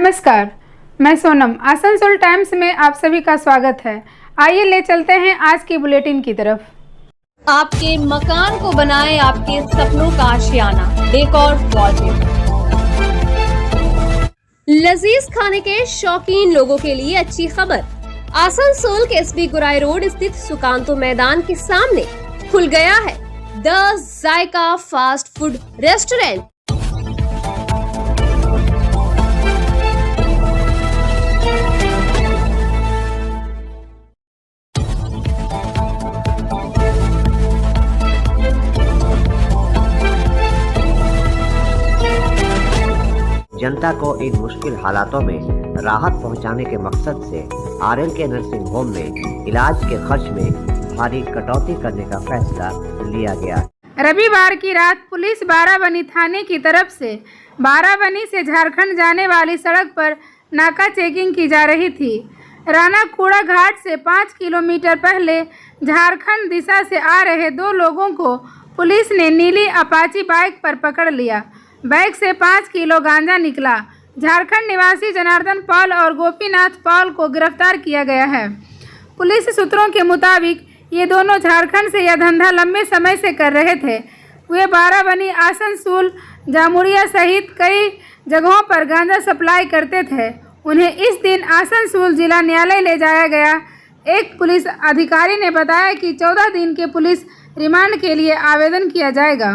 नमस्कार, मैं सोनम। आसनसोल टाइम्स में आप सभी का स्वागत है। आइए ले चलते हैं आज की बुलेटिन की तरफ। आपके मकान को बनाए आपके सपनों का आशियाना, डेकोर वॉलपेपर। लजीज खाने के शौकीन लोगों के लिए अच्छी खबर। आसनसोल के एसबी गुराई रोड स्थित सुकांतो मैदान के सामने खुल गया है the Zaika fast food restaurant. जनता को इन मुश्किल हालातों में राहत पहुंचाने के मकसद से RLK नर्सिंग होम में इलाज के खर्च में भारी कटौती करने का फैसला लिया गया। रविवार की रात पुलिस बाराबनी थाने की तरफ से बाराबनी से झारखंड जाने वाली सड़क पर नाका चेकिंग की जा रही थी। रानाकुड़ा घाट से 5 किलोमीटर पहले झारखंड दिशा से आ रहे 2 लोगों को पुलिस ने नीली अपाची बाइक पर पकड़ लिया। बाइक से 5 किलो गांजा निकला। झारखंड निवासी जनार्दन पॉल और गोपीनाथ पॉल को गिरफ्तार किया गया है। पुलिस सूत्रों के मुताबिक ये दोनों झारखंड से यह धंधा लंबे समय से कर रहे थे। वे बाराबनी, आसनसोल, जामुरिया सहित कई जगहों पर गांजा सप्लाई करते थे। उन्हें इस दिन आसनसोल जिला न्यायालय ले जाया गया। एक पुलिस अधिकारी ने बताया कि 14 दिन के पुलिस रिमांड के लिए आवेदन किया जाएगा।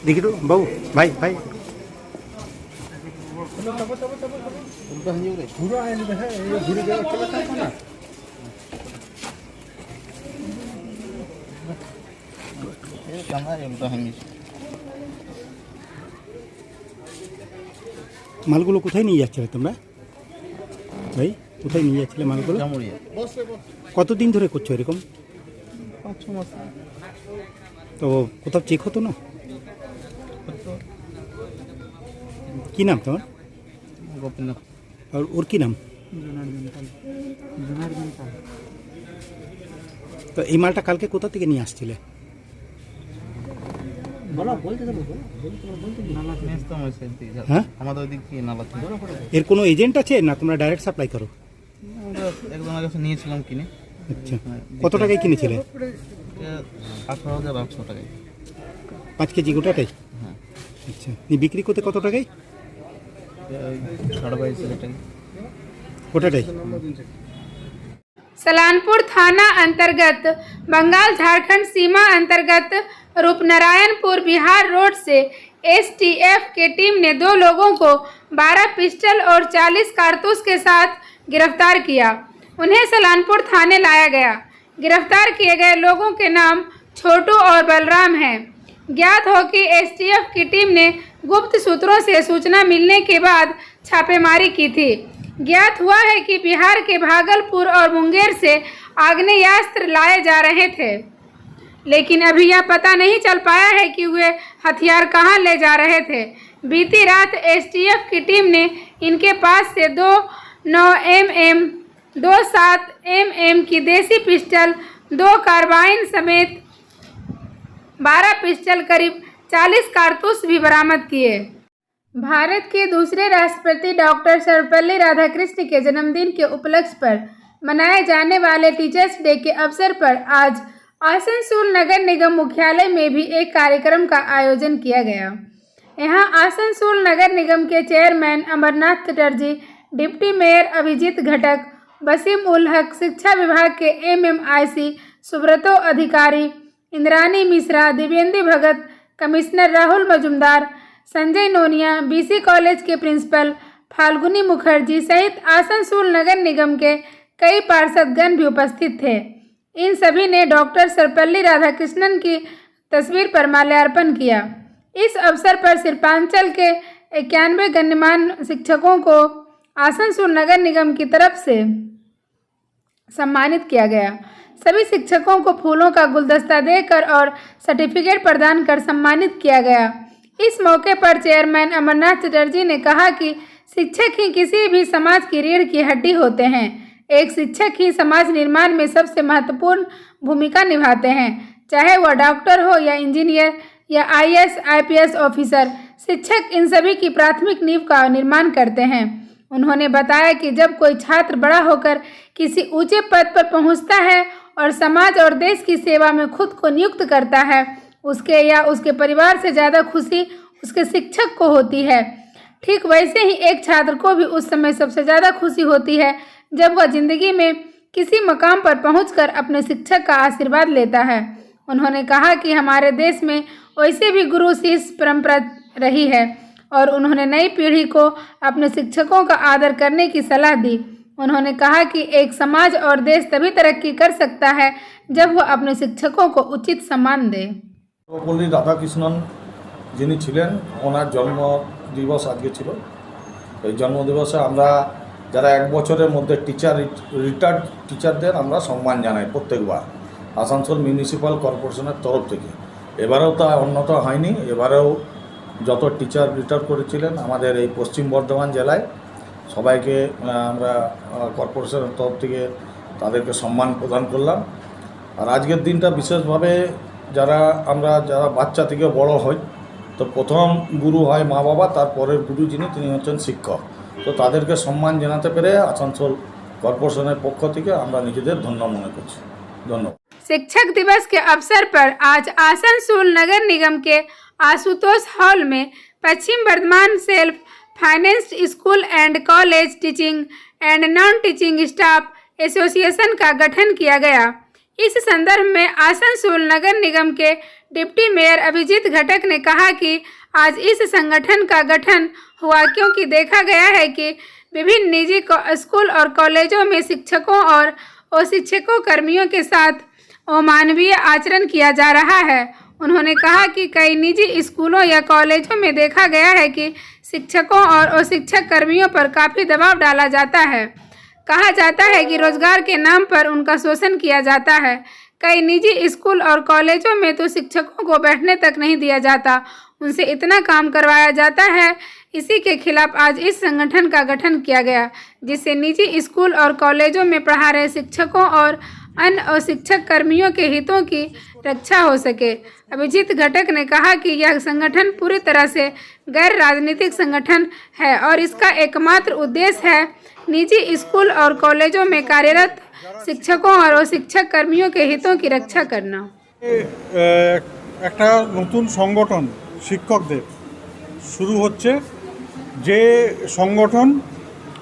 देखी तो बाबू भाई भाई মালগুলো কোথায় নিয়ে যাচ্ছিলে তোমরা ভাই? কোথায় নিয়ে যাচ্ছিলে মালগুলো? কতদিন ধরে করছো এরকম? 5-6 মাস। তো কোথাও চেক হতো না? কি নাম তোমার? গোপীনাথ। আর ওর কি নাম? তো এই মালটা কালকে কোথা থেকে নিয়ে আসছিলে? হ্যাঁ, আমাদের ওই দিক থেকে নালা থেকে। এর কোনো এজেন্ট আছে না তোমরা ডাইরেক্ট সাপ্লাই করো? আমরা একজনের কাছে নিয়েছিলাম কিনে। আচ্ছা, কত টাকায় কিনেছিলে? 18,800 টাকায়। 5 কেজি গোটাটাই? হ্যাঁ। अच्छा, बिक्री करते कत टाकाय? 22,500 টাকা गोटाटाई। सलानपुर थाना अंतर्गत बंगाल झारखंड सीमा अंतर्गत रूपनारायणपुर बिहार रोड से STF की टीम ने 2 लोगों को 12 पिस्टल और 40 कारतूस के साथ गिरफ्तार किया। उन्हें सलानपुर थाने लाया गया। गिरफ्तार किए गए लोगों के नाम छोटू और बलराम हैं। ज्ञात हो कि STF की टीम ने गुप्त सूत्रों से सूचना मिलने के बाद छापेमारी की थी। ज्ञात हुआ है कि बिहार के भागलपुर और मुंगेर से आग्नेयास्त्र लाए जा रहे थे, लेकिन अभी यह पता नहीं चल पाया है कि वे हथियार कहां ले जा रहे थे। बीती रात STF की टीम ने इनके पास से 2 9mm, 2 7mm की देसी पिस्टल, 2 कार्बाइन समेत 12 पिस्टल, करीब 40 कारतूस भी बरामद किए। भारत के दूसरे राष्ट्रपति डॉक्टर सर्वपल्ली राधाकृष्णन के जन्मदिन के उपलक्ष्य पर मनाए जाने वाले टीचर्स डे के अवसर पर आज आसनसोल नगर निगम मुख्यालय में भी एक कार्यक्रम का आयोजन किया गया। यहां आसनसोल नगर निगम के chairman Amarnath Chatterjee, deputy mayor Abhijit Ghatak, Wasim ul Haq, शिक्षा विभाग के MMIC Subrata Adhikari, Indrani Mishra, Dibyendu Bhagat, commissioner Rahul Majumdar, Sanjay Nonia, BC college के प्रिंसिपल फाल्गुनी मुखर्जी सहित आसनसोल नगर निगम के कई पार्षदगण भी उपस्थित थे। इन सभी ने डॉक्टर सर्वपल्ली राधाकृष्णन की तस्वीर पर माल्यार्पण किया। इस अवसर पर शिल्पांचल के 91 गण्यमान्य शिक्षकों को आसनसोल नगर निगम की तरफ से सम्मानित किया गया। सभी शिक्षकों को फूलों का गुलदस्ता देकर और सर्टिफिकेट प्रदान कर सम्मानित किया गया। इस मौके पर चेयरमैन अमरनाथ चटर्जी ने कहा कि शिक्षक ही किसी भी समाज की रीढ़ की हड्डी होते हैं। एक शिक्षक ही समाज निर्माण में सबसे महत्वपूर्ण भूमिका निभाते हैं, चाहे वह डॉक्टर हो या इंजीनियर या IAS IPS ऑफिसर। शिक्षक इन सभी की प्राथमिक नींव का निर्माण करते हैं। उन्होंने बताया कि जब कोई छात्र बड़ा होकर किसी ऊंचे पद पर पहुंचता है और समाज और देश की सेवा में खुद को नियुक्त करता है, उसके या उसके परिवार से ज़्यादा खुशी उसके शिक्षक को होती है। ठीक वैसे ही एक छात्र को भी उस समय सबसे ज़्यादा खुशी होती है जब वह जिंदगी में किसी मकाम पर पहुंचकर अपने शिक्षक का आशीर्वाद लेता है। उन्होंने कहा कि हमारे देश में वैसे भी गुरु शिष्य परंपरा रही है और उन्होंने नई पीढ़ी को अपने शिक्षकों का आदर करने की सलाह दी। उन्होंने कहा कि एक समाज और देश तभी तरक्की कर सकता है जब वह अपने शिक्षकों को उचित सम्मान दे। সর্বপল্লী রাধাকৃষ্ণন যিনি ছিলেন, ওনার জন্ম দিবস আজকে ছিল। এই জন্মদিবসে আমরা যারা এক বছরের মধ্যে রিটায়ার্ড টিচারদের আমরা সম্মান জানাই প্রত্যেকবার আসানসোল মিউনিসিপ্যাল কর্পোরেশনের তরফ থেকে। এবারেও তা অন্যথা হয়নি। এবারেও যত টিচার রিটায়ার করেছিলেন আমাদের এই পশ্চিম বর্ধমান জেলায় সবাইকে আমরা কর্পোরেশনের তরফ থেকে তাদেরকে সম্মান প্রদান করলাম। আর আজকের দিনটা বিশেষভাবে যারা বাচ্চা থেকে বড় হই, তো প্রথম গুরু হয় মা বাবা, তারপরের গুরু তিনি হচ্ছেন শিক্ষক। তো তাদেরকে সম্মান জানাতে পেরে আসানসোল কর্পোরেশনের পক্ষ থেকে আমরা নিজেদের ধন্য মনে করছি। ধন্যবাদ। शिक्षक दिवस के अवसर पर आज आसनसोल नगर निगम के आशुतोष हॉल में Paschim Bardhaman self financed school and college teaching and non teaching staff association का गठन किया गया। इस संदर्भ में आसनसोल नगर निगम के डिप्टी मेयर अभिजीत घटक ने कहा कि आज इस संगठन का गठन हुआ क्योंकि देखा गया है कि विभिन्न निजी स्कूल और कॉलेजों में शिक्षकों और अशिक्षकों कर्मियों के साथ अमानवीय आचरण किया जा रहा है। उन्होंने कहा कि कई निजी स्कूलों या कॉलेजों में देखा गया है कि शिक्षकों और अशिक्षक कर्मियों पर काफ़ी दबाव डाला जाता है। कहा जाता है कि रोजगार के नाम पर उनका शोषण किया जाता है। कई निजी स्कूल और कॉलेजों में तो शिक्षकों को बैठने तक नहीं दिया जाता, उनसे इतना काम करवाया जाता है। इसी के खिलाफ आज इस संगठन का गठन किया गया जिससे निजी स्कूल और कॉलेजों में पढ़ा रहे शिक्षकों और अन्य अशिक्षक कर्मियों के हितों की रक्षा हो सके। अभिजीत घटक ने कहा कि यह संगठन पूरी तरह से गैर राजनीतिक संगठन है और इसका एकमात्र उद्देश्य है निजी स्कूल और कॉलेजों में कार्यरत शिक्षकों और अशिक्षक कर्मियों के हितों की रक्षा करना। একটা নতুন সংগঠন শিক্ষকদের শুরু হচ্ছে, যে সংগঠন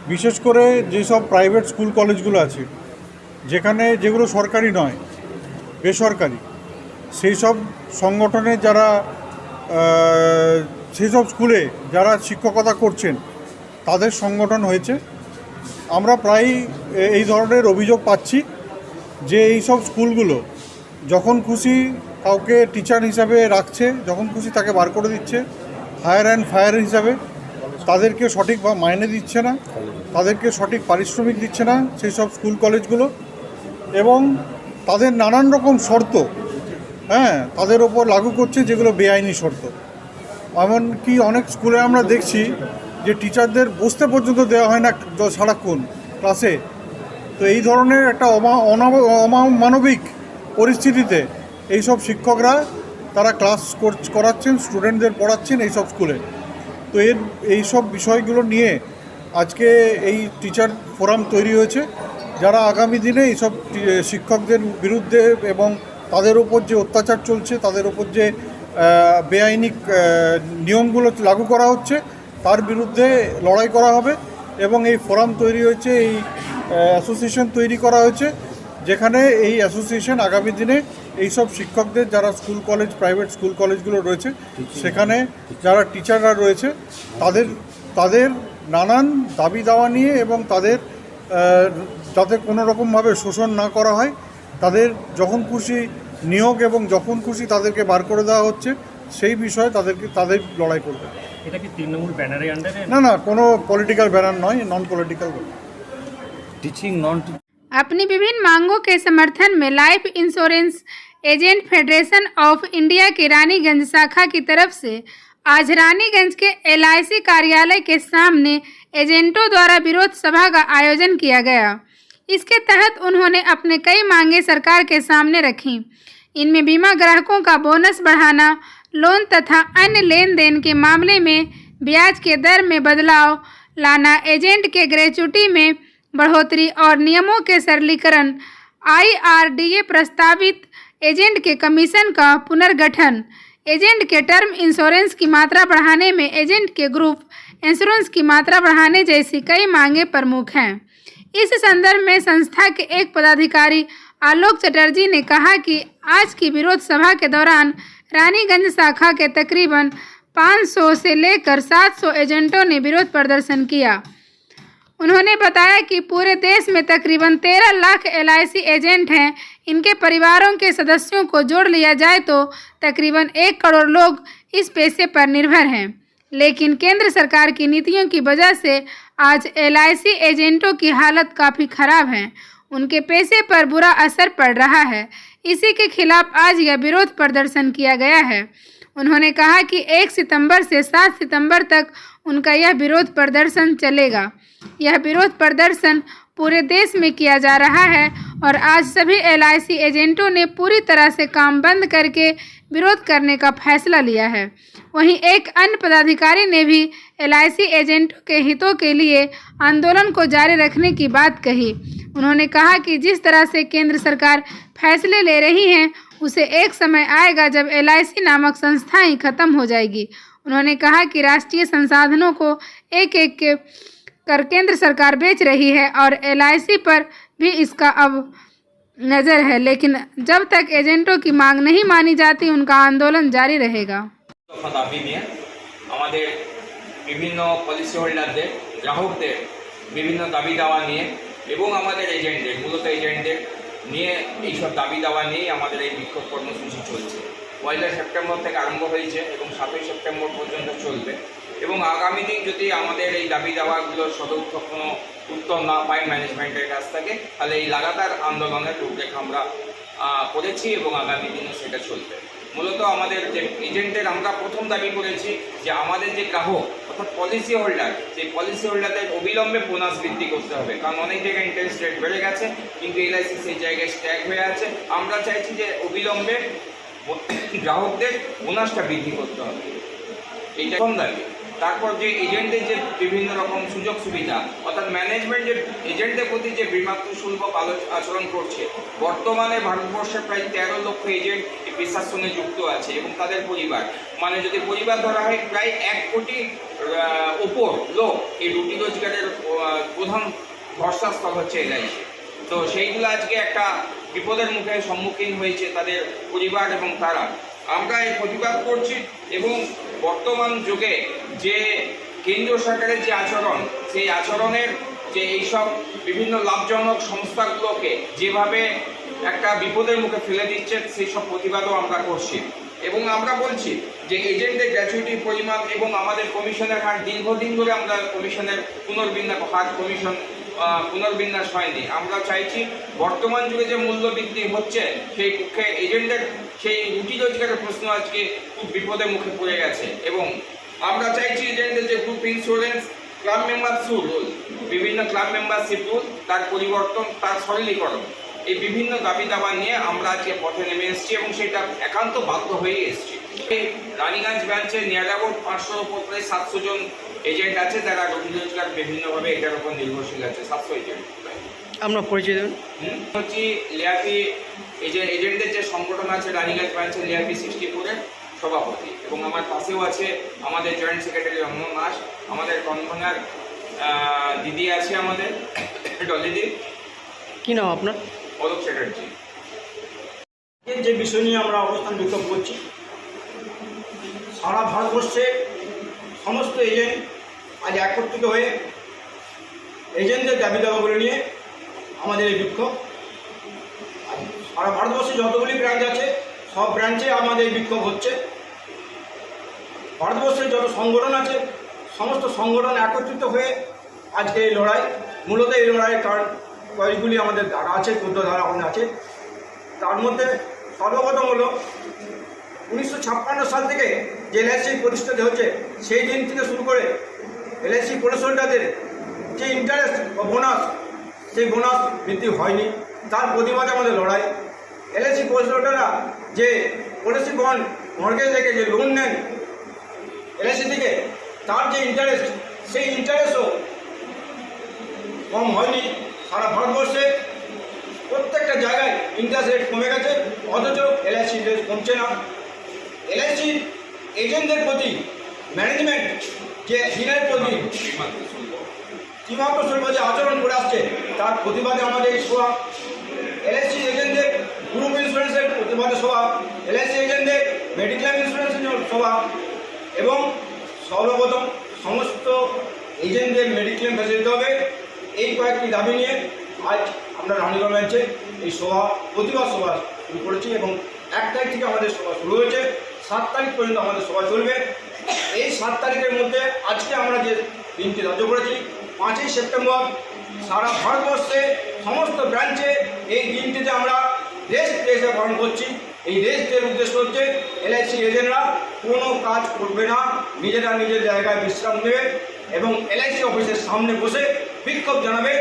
বিশেষ করে যেসব প্রাইভেট স্কুল কলেজগুলো আছে যেগুলো সরকারি নয় বেসরকারি, সেই সব সংগঠনে যারা সেই সব স্কুলে যারা শিক্ষকতা করছেন তাদের সংগঠন হয়েছে। আমরা প্রায় এই ধরনের অভিযোগ পাচ্ছি যে এই সব স্কুলগুলো যখন খুশি কাউকে টিচার হিসাবে রাখছে, যখন খুশি তাকে বার করে দিচ্ছে হায়ার অ্যান্ড ফায়ার হিসাবে, তাদেরকে সঠিক মাইনে দিচ্ছে না, তাদেরকে সঠিক পারিশ্রমিক দিচ্ছে না সেই সব স্কুল কলেজগুলো, এবং তাদের নানান রকম শর্ত তাদের ওপর লাগু করছে যেগুলো বেআইনি শর্ত। এমনকি অনেক স্কুলে আমরা দেখছি যে টিচারদের বসতে পর্যন্ত দেওয়া হয় না সারাক্ষণ ক্লাসে। তো এই ধরনের একটা অমানবিক পরিস্থিতিতে এইসব শিক্ষকরা তারা ক্লাস করাচ্ছেন, স্টুডেন্টদের পড়াচ্ছেন এইসব স্কুলে। তো এইসব বিষয়গুলো নিয়ে আজকে এই টিচার ফোরাম তৈরি হয়েছে, যারা আগামী দিনে এইসব শিক্ষকদের বিরুদ্ধে এবং তাদের উপর যে অত্যাচার চলছে, তাদের উপর যে বেআইনি নিয়মগুলো লাগু করা হচ্ছে তার বিরুদ্ধে লড়াই করা হবে। এবং এই ফোরাম তৈরি হয়েছে, এই অ্যাসোসিয়েশন তৈরি করা হয়েছে, যেখানে এই অ্যাসোসিয়েশন আগামী দিনে এইসব শিক্ষকদের যারা স্কুল কলেজ প্রাইভেট স্কুল কলেজগুলো রয়েছে সেখানে যারা টিচাররা রয়েছে তাদের নানান দাবি দাওয়া নিয়ে এবং তাদের যাতে কোনো রকমভাবে শোষণ না করা হয়, তাদের যখন খুশি নিয়োগ এবং যখন খুশি তাদেরকে বার করে দেওয়া হচ্ছে সেই বিষয়ে তাদের লড়াই করবে। এটা কি তৃণমূল ব্যানারের আন্ডারে? না, কোনো পলিটিক্যাল ব্যানার নয়, নন পলিটিক্যাল। টিচিং নন अपनी विभिन्न मांगों के समर्थन में life insurance agent federation of India की रानीगंज शाखा की तरफ से आज रानीगंज के LIC कार्यालय के सामने एजेंटों द्वारा विरोध सभा का आयोजन किया गया। इसके तहत उन्होंने अपने कई मांगे सरकार के सामने रखी। इनमें बीमा ग्राहकों का बोनस बढ़ाना, लोन तथा अन्य लेन देन के मामले में ब्याज के दर में बदलाव लाना, एजेंट के ग्रेच्युटी में बढ़ोतरी और नियमों के सरलीकरण, IRDA प्रस्तावित एजेंट के कमीशन का पुनर्गठन, एजेंट के टर्म इंश्योरेंस की मात्रा बढ़ाने में एजेंट के ग्रुप इंश्योरेंस की मात्रा बढ़ाने जैसी कई मांगे प्रमुख हैं। इस संदर्भ में संस्था के एक पदाधिकारी आलोक चटर्जी ने कहा कि आज की विरोध सभा के दौरान रानीगंज शाखा के तकरीबन 500 से लेकर 700 एजेंटों ने विरोध प्रदर्शन किया। उन्होंने बताया कि पूरे देश में तकरीबन 13 लाख LIC एजेंट हैं। इनके परिवारों के सदस्यों को जोड़ लिया जाए तो तकरीबन 1 करोड़ लोग इस पेशे पर निर्भर हैं। लेकिन केंद्र सरकार की नीतियों की वजह से आज LIC एजेंटों की हालत काफ़ी ख़राब है। उनके पेशे पर बुरा असर पड़ रहा है। इसी के खिलाफ आज यह विरोध प्रदर्शन किया गया है। उन्होंने कहा कि 1 सितंबर से 7 सितंबर तक उनका यह विरोध प्रदर्शन चलेगा। यह विरोध प्रदर्शन पूरे देश में किया जा रहा है और आज सभी LIC एजेंटों ने पूरी तरह से काम बंद करके विरोध करने का फैसला लिया है। वहीं एक अन्य पदाधिकारी ने भी LIC एजेंटों के हितों के लिए आंदोलन को जारी रखने की बात कही। उन्होंने कहा कि जिस तरह से केंद्र सरकार फैसले ले रही है उसे एक समय आएगा जब LIC नामक संस्था ही खत्म हो जाएगी। उन्होंने कहा कि राष्ट्रीय संसाधनों को एक एक कर केंद्र सरकार बेच रही है और LIC पर भी इसका अब नज़र है, लेकिन जब तक एजेंटों की मांग नहीं मानी जाती उनका आंदोलन जारी रहेगा। দাবি নিয়ে আমাদের বিভিন্ন পলিসি হোল্ডারদের, গ্রাহকদের বিভিন্ন দাবি দাওয়া নিয়ে এবং আমাদের এজেন্টদের, মূলত এজেন্টদের নিয়ে এইসব দাবি দাওয়া নিয়েই আমাদের এই বিক্ষোভ কর্মসূচি চলছে। 1 সেপ্টেম্বর থেকে আরম্ভ হয়েছে এবং 7 সেপ্টেম্বর পর্যন্ত চলবে এবং আগামী দিন যদি আমাদের এই দাবি দাওয়াগুলোর সদর্থ কোনো উত্তর না পাই ম্যানেজমেন্টের কাছ থেকে, তাহলে এই লাগাতার আন্দোলনের রূপরেখা আমরা করেছি এবং আগামী দিনও সেটা চলবে। মূলত আমাদের যে এজেন্টের আমরা প্রথম দাবি করেছি যে আমাদের যে গ্রাহক অর্থাৎ পলিসি হোল্ডার, সেই পলিসি হোল্ডারদের অবিলম্বে বোনাস বৃদ্ধি করতে হবে, কারণ অনেক জায়গায় ইন্টারেস্ট রেট বেড়ে গেছে কিন্তু LIC সেই জায়গায় স্ট্যাক হয়ে আছে। আমরা চাইছি যে অবিলম্বে গ্রাহকদের বোনাসটা বৃদ্ধি করতে হবে, এইটা প্রথম দাবি। তারপর যে এজেন্টের যে বিভিন্ন রকম সুযোগ সুবিধা, অর্থাৎ ম্যানেজমেন্ট যে এজেন্টদের প্রতি যে বিমাতৃসুলভ আচরণ করছে, বর্তমানে ভারতবর্ষে প্রায় 13 লক্ষ এজেন্ট এই পেশার সঙ্গে যুক্ত আছে এবং তাদের পরিবার, মানে যদি পরিবার ধরা হয় প্রায় 1 কোটির ওপর লোক এই রুটি রোজগারের প্রধান ভরসাস্থল হচ্ছে LIC। তো সেইগুলো আজকে একটা বিপদের মুখে সম্মুখীন হয়েছে তাদের পরিবার এবং তারা। আমরা এই প্রতিবাদ করছি এবং বর্তমান যুগে যে কেন্দ্রীয় সরকারের যে আচরণ, সেই আচরণের যে এইসব বিভিন্ন লাভজনক সংস্থাগুলোকে যেভাবে একটা বিপদের মুখে ফেলে দিচ্ছে, সেই সব প্রতিবাদও আমরা করছি এবং আমরা বলছি যে এজেন্টদের গ্র্যাচুইটির পরিমাণ এবং আমাদের কমিশনের হার দীর্ঘদিন ধরে আমরা কমিশনের পুনর্বিন্যাস হয়নি। আমরা চাইছি বর্তমান যুগে যে মূল্য বৃদ্ধি হচ্ছে সেই পক্ষে এজেন্টের সেই রুটি রোজগারের প্রশ্ন আজকে খুব বিপদের মুখে পড়ে গেছে এবং আমরা চাইছি এজেন্টের যে group insurance, club membership rule, বিভিন্ন ক্লাব মেম্বারশিপ রুল তার পরিবর্তন, তার সরলীকরণ, এই বিভিন্ন দাবি দাবা নিয়ে আমরা আজকে পথে নেমে এসেছি এবং সেটা একান্ত বাধ্য হয়ে এসেছি। এই রানীগঞ্জ ব্রাঞ্চে নিয়ার অ্যাবাউট 500 উপর প্রায় 700 জন এজেন্ট আছে যারা রুটি রোজগার বিভিন্নভাবে এটার উপর নির্ভরশীল আছে। 700 এজেন্ট। আমরা পরিচয় দেবেন হচ্ছে লিয়াপি এজেন্টদের যে সংগঠন আছে রানীগঞ্জ ব্রাঞ্চের লিয়াপি 64-এর সভাপতি এবং আমার পাশেও আছে আমাদের জয়েন্ট সেক্রেটারি রমন নাস, আমাদের কনভেনার দিদি আছে আমাদের ডলিদি। কি নাম আপনার? অলোক চ্যাটার্জি। যে বিষয় নিয়ে আমরা অবস্থান বিক্ষোভ করছি, সারা ভারতবর্ষে সমস্ত এজেন্ট আজ একত্রিত হয়ে এজেন্টদের দাবি দাবাগুলো নিয়ে আমাদের এই বিক্ষোভ। সারা ভারতবর্ষে যতগুলি ব্রাঞ্চ আছে সব ব্রাঞ্চে আমাদের এই বিক্ষোভ হচ্ছে ভারতবর্ষে যত সংগঠন আছে সমস্ত সংগঠন একত্রিত হয়ে আজকে এই লড়াই। মূলত এই লড়াইয়ের কারণ কয়েকগুলি আমাদের ধারা আছে, 14 ধারা আমাদের আছে। তার মধ্যে সর্বপ্রথম হলো 1956 সাল থেকে যে এলআইসি প্রতিষ্ঠিত হচ্ছে, সেই দিন থেকে শুরু করে এলআইসি পলিসি হোল্ডারদের যে ইন্টারেস্ট ও বোনাস, সেই বোনাস বৃদ্ধি হয়নি। তার প্রতিবাদে আমাদের লড়াই। এলআইসি পলিসি হোল্ডাররা যে পলিসি বন্ড মর্গেজ রেখে যে লোন নেন এলআইসি থেকে, তার যে ইন্টারেস্ট, সেই ইন্টারেস্টও কম হয়নি। সারা ভারতবর্ষে প্রত্যেকটা জায়গায় ইন্টারেস্ট রেট কমে গেছে, অথচ এলআইসি ইন্টারেস্ট কমছে না। এলআইসি এজেন্টদের প্রতি ম্যানেজমেন্ট যে দিনের প্রতি সীমান্ত শুল্ক যে আচরণ করে আসছে, তার প্রতিবাদে আমাদের এই সভা। এলআইসি এজেন্টদের গ্রুপ ইন্স্যুরেন্সের প্রতিবাদে সভা, এলআইসি এজেন্টদের মেডিক্লেম ইন্স্যুরেন্সের সভা, এবং সর্বপ্রথম সমস্ত এজেন্টদের মেডিক্লেম ভেসে দিতে হবে, এই কয়েকটি দাবি নিয়ে আজ আমরা রানীগঞ্জ বেঞ্চে এই সভা, প্রতিবাদ সভা শুরু করেছি। এবং 1 তারিখ থেকে আমাদের সভা শুরু হয়েছে, 7 তারিখ পর্যন্ত আমাদের সভা চলবে। এই 7 তারিখের মধ্যে আজকে আমরা যে দিনটি ধার্য করেছি, 5ই সেপ্টেম্বর, সারা ভারতবর্ষে সমস্ত ব্রাঞ্চে এই দিনটিতে আমরা রেস্ট ডে হিসেবে পালন করছি। এই রেস্ট ডের উদ্দেশ্য হচ্ছে এলআইসি এজেন্টরা কোনো কাজ করবে না, নিজেরা নিজের জায়গায় বিশ্রাম নেবে এবং এলআইসি অফিসের সামনে বসে বিক্ষোভ জানাবে।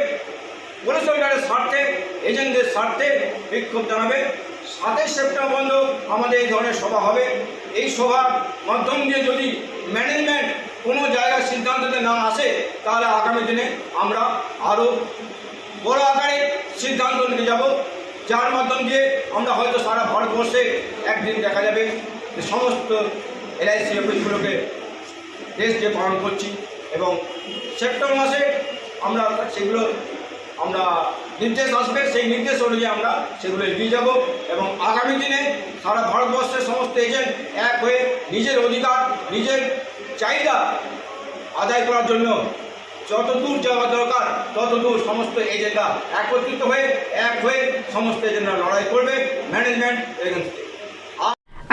পলিসি হোল্ডারের স্বার্থে, এজেন্টদের স্বার্থে বিক্ষোভ জানাবে। 7ই সেপ্টেম্বর পর্যন্ত আমাদের এই ধরনের সভা হবে। এই সভার মাধ্যম দিয়ে যদি ম্যানেজমেন্ট কোনো জায়গায় সিদ্ধান্ততে না আসে, তাহলে আগামী দিনে আমরা আরও বড় আকারে সিদ্ধান্ত নিতে যাব, যার মাধ্যম দিয়ে আমরা হয়তো সারা ভারতবর্ষে একদিন দেখা যাবে যে সমস্ত এলআইসি অফিসগুলোকে রেস্ট ডে পালন করছি। এবং সেপ্টেম্বর মাসে আমরা সেগুলো নির্দেশ আসবে, সেই নির্দেশ অনুযায়ী আমরা সেগুলো এগিয়ে যাব। এবং আগামী দিনে সারা ভারতবর্ষের সমস্ত এজেন্ট এক হয়ে নিজের অধিকার, নিজের চাহিদা আদায় করার জন্য যত দূর যাওয়া দরকার তত দূর সমস্ত এজেন্টরা একত্রিত হয়ে এক হয়ে সমস্ত এজেন্টরা লড়াই করবে ম্যানেজমেন্ট এগেंस्ट।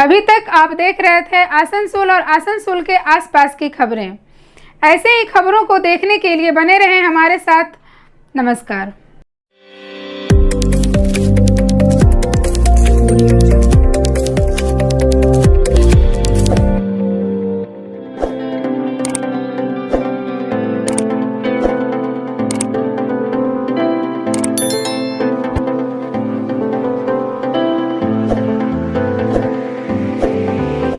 अभी तक आप देख रहे थे आसनसोल और आसनसोल के आसपास की खबरें। ऐसे ही खबरों को देखने के लिए बने रहें हमारे साथ। नमस्कार।